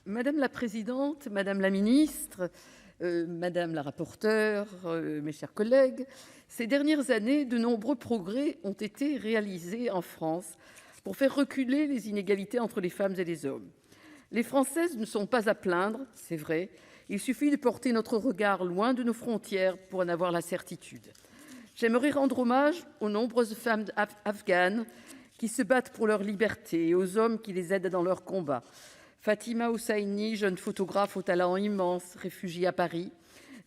Madame la présidente, madame la ministre, madame la rapporteure, mes chers collègues, ces dernières années, de nombreux progrès ont été réalisés en France pour faire reculer les inégalités entre les femmes et les hommes. Les Françaises ne sont pas à plaindre, c'est vrai, il suffit de porter notre regard loin de nos frontières pour en avoir la certitude. J'aimerais rendre hommage aux nombreuses femmes afghanes qui se battent pour leur liberté et aux hommes qui les aident dans leur combat. Fatima Hosseini, jeune photographe au talent immense, réfugiée à Paris.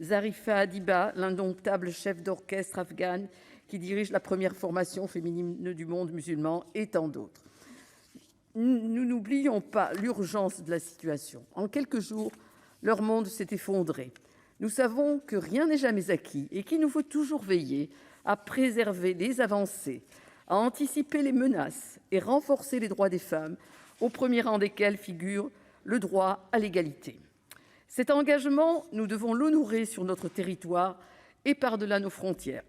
Zarifa Adiba, l'indomptable chef d'orchestre afghane qui dirige la première formation féminine du monde musulman, et tant d'autres. Nous n'oublions pas l'urgence de la situation. En quelques jours, leur monde s'est effondré. Nous savons que rien n'est jamais acquis et qu'il nous faut toujours veiller à préserver les avancées, à anticiper les menaces et renforcer les droits des femmes, au premier rang desquels figure le droit à l'égalité. Cet engagement, nous devons l'honorer sur notre territoire et par-delà nos frontières.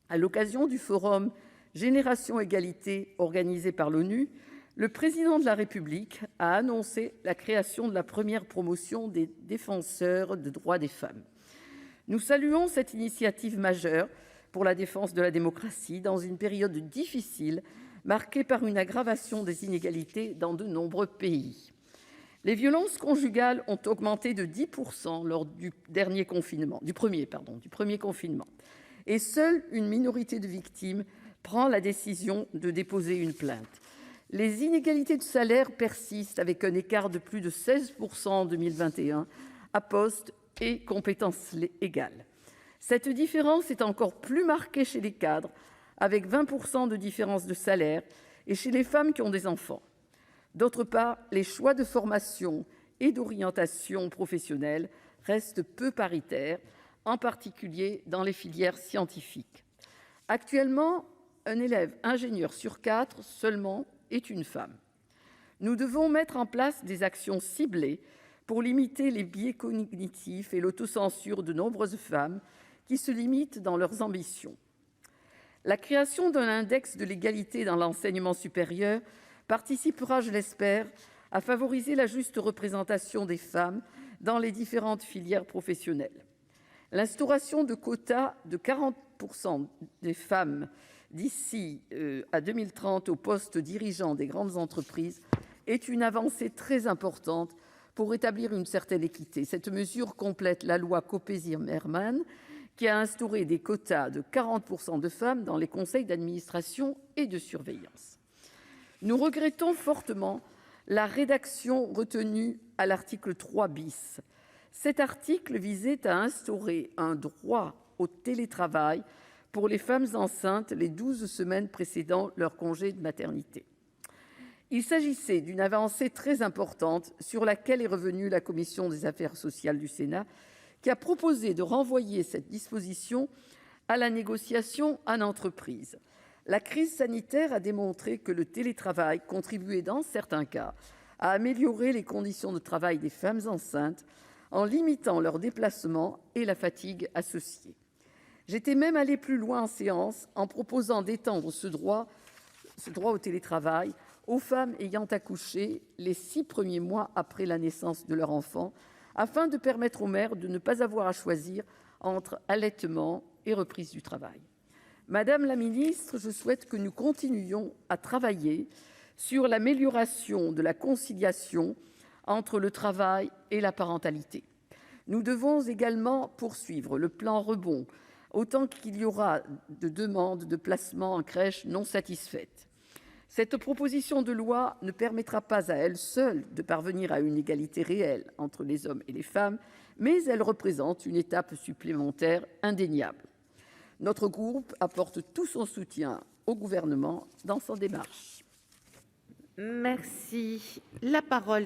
À l'occasion du forum Génération Égalité organisé par l'ONU, le président de la République a annoncé la création de la première promotion des défenseurs des droits des femmes. Nous saluons cette initiative majeure pour la défense de la démocratie dans une période difficile marquée par une aggravation des inégalités dans de nombreux pays. Les violences conjugales ont augmenté de 10% lors du premier confinement. Et seule une minorité de victimes prend la décision de déposer une plainte. Les inégalités de salaire persistent avec un écart de plus de 16% en 2021 à postes et compétences égales. Cette différence est encore plus marquée chez les cadres, avec 20% de différence de salaire, et chez les femmes qui ont des enfants. D'autre part, les choix de formation et d'orientation professionnelle restent peu paritaires, en particulier dans les filières scientifiques. Actuellement, un élève ingénieur sur 4 seulement est une femme. Nous devons mettre en place des actions ciblées pour limiter les biais cognitifs et l'autocensure de nombreuses femmes qui se limitent dans leurs ambitions. La création d'un index de l'égalité dans l'enseignement supérieur participera, je l'espère, à favoriser la juste représentation des femmes dans les différentes filières professionnelles. L'instauration de quotas de 40% des femmes d'ici à 2030 aux postes dirigeants des grandes entreprises est une avancée très importante pour rétablir une certaine équité. Cette mesure complète la loi Copé-Zimmermann qui a instauré des quotas de 40% de femmes dans les conseils d'administration et de surveillance. Nous regrettons fortement la rédaction retenue à l'article 3 bis. Cet article visait à instaurer un droit au télétravail pour les femmes enceintes les 12 semaines précédant leur congé de maternité. Il s'agissait d'une avancée très importante sur laquelle est revenue la commission des affaires sociales du Sénat, qui a proposé de renvoyer cette disposition à la négociation en entreprise. La crise sanitaire a démontré que le télétravail contribuait dans certains cas à améliorer les conditions de travail des femmes enceintes en limitant leurs déplacements et la fatigue associée. J'étais même allée plus loin en séance en proposant d'étendre ce droit au télétravail aux femmes ayant accouché les 6 premiers mois après la naissance de leur enfant, afin de permettre aux mères de ne pas avoir à choisir entre allaitement et reprise du travail. Madame la ministre, je souhaite que nous continuions à travailler sur l'amélioration de la conciliation entre le travail et la parentalité. Nous devons également poursuivre le plan Rebond, autant qu'il y aura de demandes de placement en crèche non satisfaites. Cette proposition de loi ne permettra pas à elle seule de parvenir à une égalité réelle entre les hommes et les femmes, mais elle représente une étape supplémentaire indéniable. Notre groupe apporte tout son soutien au gouvernement dans sa démarche. Merci. La parole